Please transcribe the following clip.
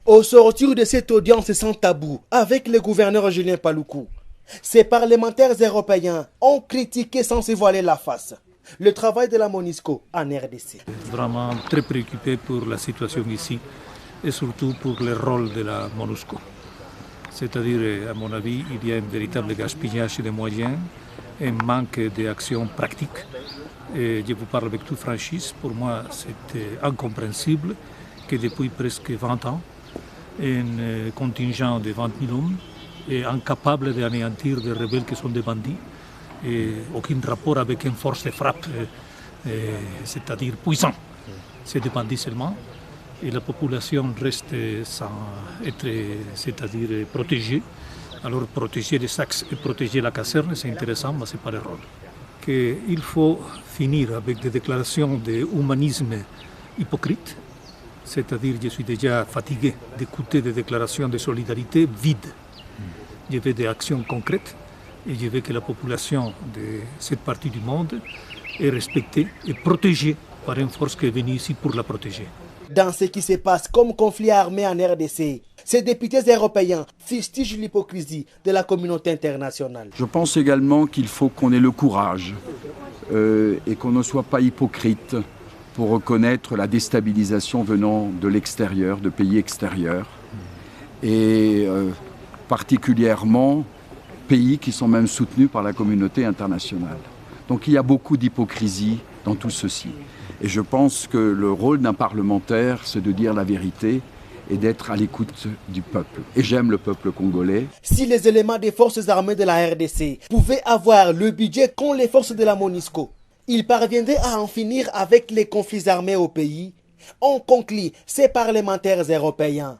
Au sortir de cette audience sans tabou avec le gouverneur Julien Paluku, ces parlementaires européens ont critiqué sans se voiler la face le travail de la MONUSCO en RDC. Vraiment très préoccupé pour la situation ici et surtout pour le rôle de la MONUSCO. C'est-à-dire, à mon avis, il y a un véritable gaspillage de moyens, un manque d'action pratique. Et je vous parle avec toute franchise, pour moi c'est incompréhensible que depuis presque 20 ans, un contingent de 20 000 hommes est incapable d'anéantir des rebelles qui sont des bandits, et aucun rapport avec une force de frappe, c'est-à-dire puissant. C'est des bandits seulement, et la population reste sans être, c'est-à-dire protégée. Alors protéger les axes et protéger la caserne, c'est intéressant, mais ce n'est pas le rôle. Il faut finir avec des déclarations d'humanisme hypocrites, c'est-à-dire je suis déjà fatigué d'écouter des déclarations de solidarité vides. Je veux des actions concrètes et je veux que la population de cette partie du monde est respectée et protégée par une force qui est venue ici pour la protéger. Dans ce qui se passe comme conflit armé en RDC, ces députés européens fustigent l'hypocrisie de la communauté internationale. Je pense également qu'il faut qu'on ait le courage et qu'on ne soit pas hypocrite pour reconnaître la déstabilisation venant de l'extérieur, de pays extérieurs, et particulièrement pays qui sont même soutenus par la communauté internationale. Donc il y a beaucoup d'hypocrisie dans tout ceci. Et je pense que le rôle d'un parlementaire, c'est de dire la vérité et d'être à l'écoute du peuple. Et j'aime le peuple congolais. Si les éléments des forces armées de la RDC pouvaient avoir le budget qu'ont les forces de la MONUSCO, ils parviendraient à en finir avec les conflits armés au pays, ont conclu ces parlementaires européens.